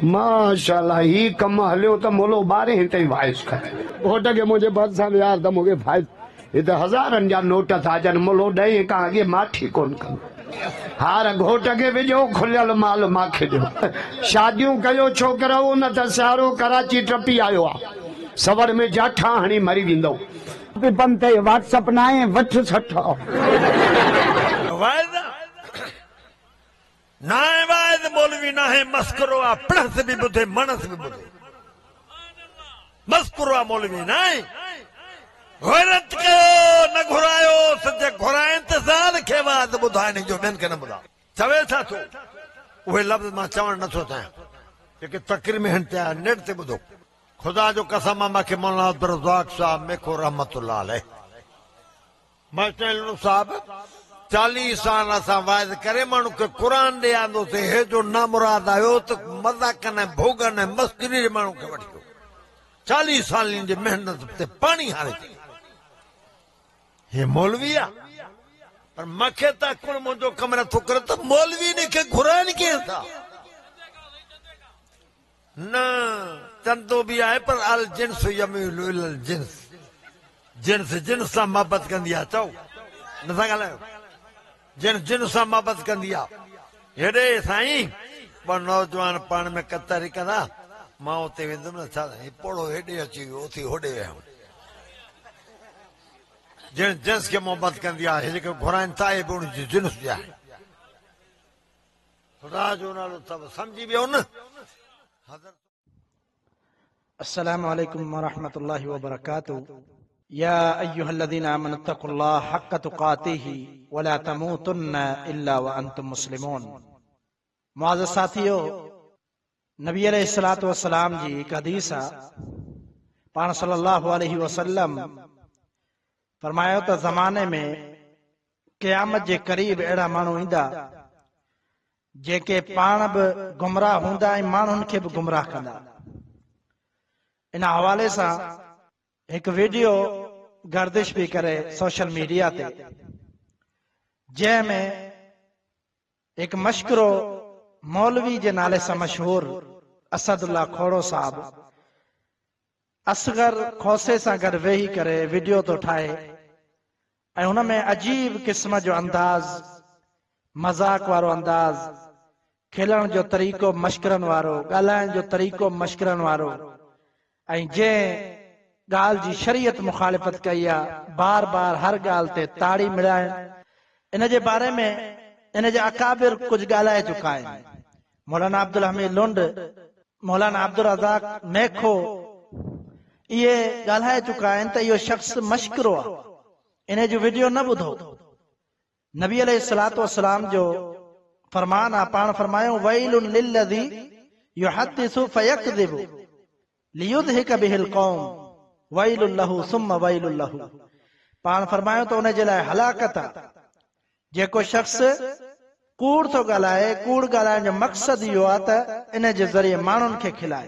माशाल्लाह ही कम हलियो त मोलो 12 ताईं वाइस करे घोट खे मुंहिंजे भरिसां यार त मूंखे फाइल हिते हज़ारनि जा नोट था अचनि मुलो 10 खां अॻे माठी कोन कंदो हार घोट खे विझो खुलियल माल मांखे ॾियो शादियूं कयो छोकिरो न त सियारो कराची टपी आयो आहे सवर में जाठा हणी मरी वेंदो पंते व्हाट्सएप न आहे वठ सठ ना है वायद मौलवी ना है मस्करो आ प्लस भी बुधे मनस भी बुधे मस्करो आ मौलवी ना है गैरत के न घुरायो सजे घुरा इंतजार के बाद बुधाए नहीं जो बेन के न बुधा चवे था तू वे लफ्ज मां चवण न थो चाहे कि तकरीर में हंते नेट ते बुधो खुदा जो कसम मां के मौलाना अब्दुल रज़ाक साहब में को रहमतुल्लाह अलैह मास्टर साहब 40 साल असां वाइद करे माण्हू खे क़ुरान ॾे आंदोसीं हे जो नामुराद आयो त मज़ाक न भोगन मस्करी जे माण्हू खे वठी 40 सालनि जी महिनत ते पाणी हारे हे मौलवी आहे पर मूंखे त कुण मुंहिंजो कम नथो करे त मौलवी ने खे घुराइनि कीअं था न चंदो बि आहे पर अल जिन्स यमीलु इलल जिन्स जिन्स जिन्स सां मोहबत कंदी आहे चओ नथा ॻाल्हायो जिन जिन सां मोहबत कंदी आहे हेॾे साईं ॿ नौजवान पाण में कतारी कंदा मां उते वेंदुमि न छा पोड़ो हेॾे अची वियो उथी होॾे वियो जिन जिन्स खे मोहबत कंदी आहे हे जेके घुराइनि था हे बि उनजी जिन्स जी आहे ख़ुदा जो नालो सभु सम्झी वियो न अस्सलामु अलैकुम वरहमतुल्लाहि वबरकातुहू या अय्युहल्लज़ीना आमनु तक़ुल्लाह हक़्क़ तुक़ातिही वला तमूतुन्न इल्ला व अंतुम मुस्लिमून। मुआज़्ज़ज़ साथियो, नबी अलैहिस्सलातु वस्सलाम जी एक हदीस आहे पाण सल्लल्लाहु अलैहि वसल्लम फरमायो त ज़माने में क़यामत जे क़रीब अहिड़ा माण्हू ईंदा जेके पाण बि गुमराह हूंदा ऐं माण्हुनि खे बि गुमराह कंदा। इन हवाले सां एक वीडियो गर्दिश भी करे सोशल मीडिया ते जंहिंमें एक मशकरो मौलवी जे नाले सां मशहूर असदुल्ला खोड़ो साहब असगर खोसे सां गॾु वेही करे वीडियो तो ठाहे ऐं हुन में अजीब क़िस्म जो अंदाज़ मज़ाक वारो अंदाज़ खिलण जो तरीक़ो मशकरनि वारो ॻाल्हाइण जो तरीक़ो मशकरनि वारो ऐं जंहिं ॻाल्हि जी शरीयत मुखालिफ़त कई आहे बार बार हर ॻाल्हि ते ताड़ी मिलाइण इन जे बारे में इन जे अकाबिर कुझु ॻाल्हाए चुका आहिनि। मौलाना अब्दुल हमीद लुंड मौलाना अब्दुल रज़ाक मेखो इहे ॻाल्हाए चुका आहिनि त इहो शख़्स मशकरो आहे इन जो वीडियो न ॿुधो। नबी अलैहिस्सलातु वस्सलाम जो फरमान आहे पाण फरमायो वैलुन लिल्लज़ी युहद्दिसु फयकज़िबु लियुदहिक बिहिल क़ौम वैलुल लहू सुम्मा वैलुल लहू। पाण फरमायो त उन जे लाइ हलाकत आहे जेको शख़्स कूड़ थो ॻाल्हाए कूड़ ॻाल्हाइण जो मक़सदु इहो आहे त इन जे ज़रिए माण्हुनि खे खिलाए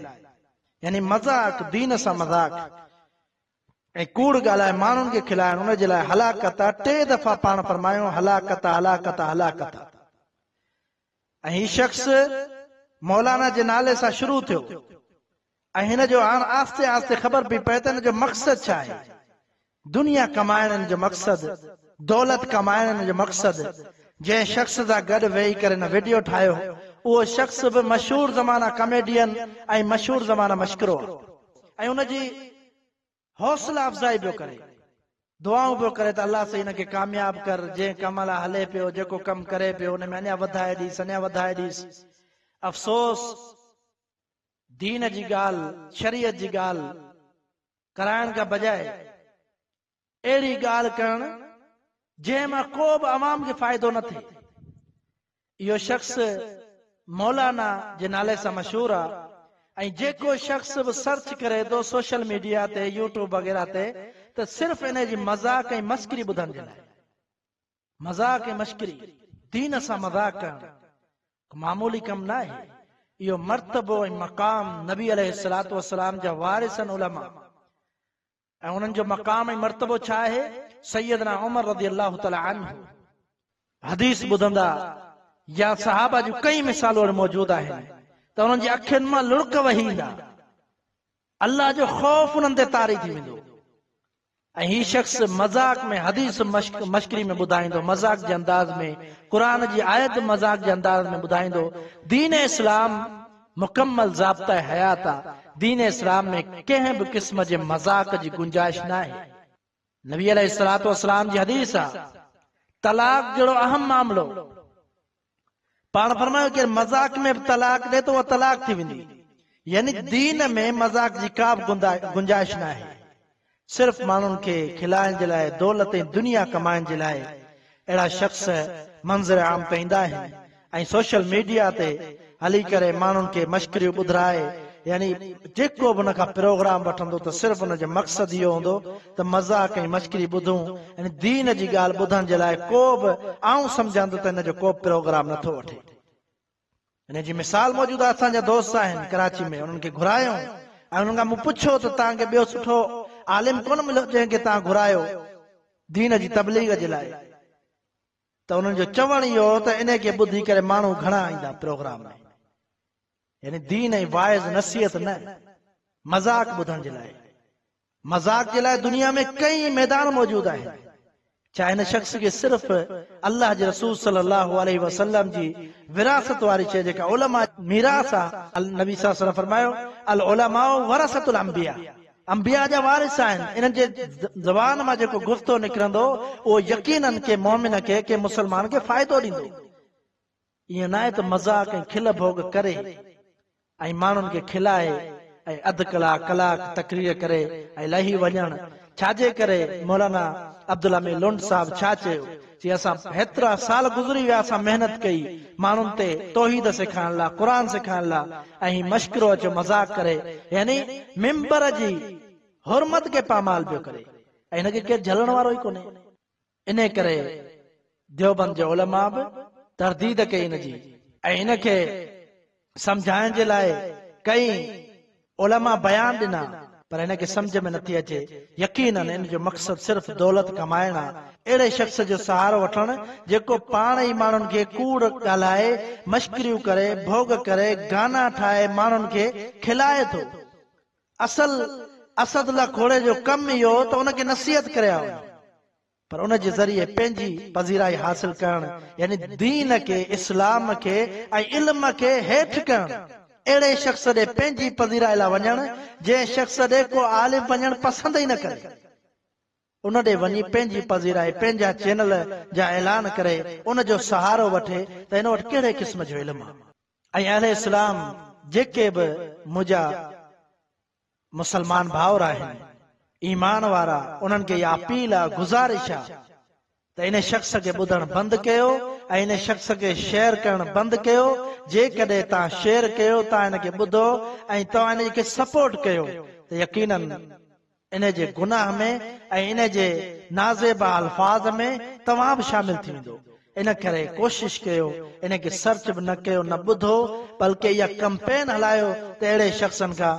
यानी मज़ाक दीन सां मज़ाक ऐं कूड़ ॻाल्हाए माण्हुनि खे खिलाइण उन जे लाइ हलाकत आहे। 3 दफ़ा पाण फरमायो हलाकत हलाकत हलाकत। ऐं हीउ शख़्स मौलाना जे नाले सां शुरू थियो ऐं हिन जो हाणे आस्ते आस्ते ख़बर पई पए त हिन जो मक़सदु छा आहे। दुनिया कमाइण जो मक़सदु दौलत कमाइण जो मक़सदु जंहिं शख़्स सां गॾु वेही करे हिन वीडियो ठाहियो उहो शख़्स बि मशहूर ज़माना कॉमेडियन ऐं मशहूर ज़माना मशकरो ऐं हुनजी हौसला अफ़ज़ाई पियो करे दुआऊं पियो करे त अल्लाह से हिनखे कामयाब कर जंहिं कम लाइ हले पियो जेको कमु करे पियो हुन में अञा वधाए ॾीस अञा वधाए ॾीस। अफ़सोस दीन जी ॻाल्हि शरीयत जी ॻाल्हि कराइण खां बजाए अहिड़ी ॻाल्हि करण जंहिंमां को बि अवाम खे फ़ाइदो न थिए। इहो शख़्स मौलाना जे नाले सां मशहूर आहे ऐं जेको शख़्स बि सर्च करे थो सोशल मीडिया ते यूट्यूब वग़ैरह ते त सिर्फ़ इन जी मज़ाक ऐं मस्करी ॿुधण जे लाइ मज़ाक ऐं मस्करी दीन सां मज़ाक करणु मामूली कमु न आहे। इहो मर्तबो ऐं मक़ाम नबी अलैहिस्सलातु वस्सलाम जा वारिसन उलमा ऐं उन्हनि जो मक़ाम ऐं मर्तबो छा आहे। सैयदना उमर रज़ियल्लाहु तआला अन्हु हदीस ॿुधंदा या सहाबा जूं कई मिसालूं मौजूद आहिनि त उन्हनि जी अखियुनि मां लुड़क वही ईंदा, अल्लाह जो ख़ौफ़ उन्हनि ते तारी थी वेंदो। ऐं ही शख़्स मज़ाक में हदीस मश्करी में ॿुधाईंदो, मज़ाक जे अंदाज़ में क़ुरान जी आयत मज़ाक जे अंदाज़ में ॿुधाईंदो। दीन इस्लाम मुकम्मल ज़ाब्ता हयात आहे। दीन इस्लाम में कंहिं बि क़िस्म जे मज़ाक जी गुंजाइश न आहे। नबी अलैहिस्सलातु वस्सलाम जी हदीस आहे, तलाक जहिड़ो अहम मामिलो पाण फरमायो कि मज़ाक में बि तलाक ॾे त उहा तलाक थी वेंदी। यानी दीन में मज़ाक जी का बि गुंजाइश न आहे। सिर्फ़ माण्हुनि खे खिलाइण जे लाइ, दौलत ऐं दुनिया कमाइण जे लाइ अहिड़ा शख़्स मंज़र आम ते ईंदा आहिनि ऐं सोशल मीडिया ते हली करे माण्हुनि खे मश्करियूं ॿुधाए। यानी जेको बि हुन खां प्रोग्राम वठंदो त सिर्फ़ हुनजो मक़सदु इहो हूंदो त मज़ाक ऐं मश्करी ॿुधूं। यानी दीन जी ॻाल्हि ॿुधण जे लाइ को बि आऊं सम्झां त हिन जो को प्रोग्राम नथो वठे। हिन जी मिसाल मौजूदु आहे। असांजा दोस्त आहिनि कराची में, उन्हनि खे घुरायूं ऐं उन्हनि खां मूं पुछो त तव्हांखे ॿियो सुठो आलिम कोन मिलियो जंहिंखे तव्हां घुरायो दीन जी तबलीग जे लाइ? त उन्हनि जो चवण इहो त इन खे ॿुधी करे माण्हू घणा ईंदा प्रोग्राम में। यानी दीन ऐं वाइज़ नसीहत न, मज़ाक ॿुधण जे लाइ। मज़ाक जे लाइ दुनिया में कई मैदान मौजूदु आहिनि। चाहे हिन शख़्स खे सिर्फ़ अल्लाह जे रसूल सल्लल्लाहु अलैहि वसल्लम जी विरासत वारी शइ जेका उलमा मीरास आहे, नबी सल्लल्लाहु अलैहि वसल्लम फरमायो अल उलमाउ वरसतुल अंबिया, अंबिया जा वारिस आहिनि। इन्हनि जे ज़बान मां जेको गुफ़्तो निकिरंदो उहो यकीनन के मोमिन खे, के मुसलमान खे फ़ाइदो ॾींदो। ईअं न आहे त मज़ाक ऐं खिल भोग करे ऐं माण्हुनि खे खिलाए ऐं अधु कलाक कलाक तकरीर करे ऐं लही वञण। छाजे करे मौलाना अब्दुल हमीद लुंड साहब छा चयो कि असां हेतिरा साल गुज़री विया, असां महिनत कई माण्हुनि ते तौहीद सेखारण लाइ, क़ुर सेखारण लाइ, ऐं मश्करो अचो मज़ाक करे। यानी मिंबर जी हुरमत खे पामाल पियो करे ऐं हिनखे केरु झलण वारो ई कोन्हे। इन करे देवबंद जो उलमा बि तरदीद कई हिनजी ऐं हिनखे समझाइण जे लाइ कई उलमा बयान ॾिना, पर हिनखे सम्झ में नथी अचे। यकीनन इन जो मक़सदु सिर्फ़ दौलत कमाइण आहे। अहिड़े शख़्स जो सहारो वठणु जेको पाण ई माण्हुनि खे कूड़ ॻाल्हाए, मश्करियूं करे, भोग करे, गाना ठाहे माण्हुनि खे खिलाए थो। असदुल्ला खोड़े जो कमु इहो त उनखे नसीहत करे आयो, पर उन जे ज़रिए पंहिंजी पज़ीराई हासिल करणु, यानी दीन खे, इस्लाम खे ऐं इल्म खे हेठि करणु। अहिड़े शख़्स ॾे पंहिंजी पज़ीराई लाइ वञणु जंहिं शख़्स ॾे को आलिम वञणु पसंदि ई न करे, उन ॾे वञी पंहिंजी पज़ीराई, पंहिंजा चैनल जा ऐलान करे उनजो सहारो वठे त हिन वटि कहिड़े क़िस्म जो इल्मु आहे। ऐं अहले इस्लाम जेके बि मुंहिंजा मुसलमान भाउर आहिनि, ईमान वारा, उन्हनि खे इहा अपील आहे, गुज़ारिश आहे त इन शख़्स खे ॿुधणु बंदि कयो ऐं इन शख़्स खे शेयर करणु बंदि कयो। जेकॾहिं तव्हां शेयर कयो, तव्हां हिनखे ॿुधो ऐं तव्हां हिनखे सपोर्ट कयो त यकीनन इन जे गुनाह में ऐं इन जे नाज़ेबा अल्फाज़ में तव्हां बि शामिल थी वेंदो। इन करे कोशिश कयो, इनखे सर्च बि न कयो, न ॿुधो, बल्कि इहा कैंपेन हलायो त अहिड़े शख़्सनि खां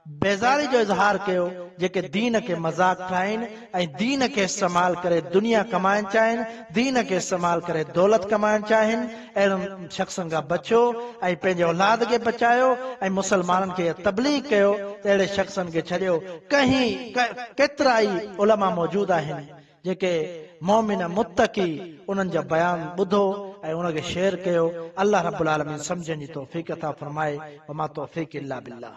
बेज़ारी जो इज़हार कयो जेके दीन खे मज़ाक ठाहिनि ऐं दीन खे इस्तेमाल करे दुनिया कमाइण चाहिनि, दीन खे इस्तेमाल करे दौलत कमाइण चाहिनि। अहिड़नि शख़्सनि खां बचो ऐं पंहिंजे औलाद खे बचायो ऐं मुसलमाननि खे तबलीग कयो त अहिड़े शख़्सनि खे छॾियो। केतिरा ई उलमा मौजूदु आहिनि जेके मोमिन मुत्तकी, उन्हनि जा बयान ॿुधो ऐं उनखे शेयर कयो। अल्लाह रब्बुल आलमीन सम्झण जी तौफ़ीक़ अता फरमाए। वमा तौफ़ीक़ इल्ला बिल्लाह।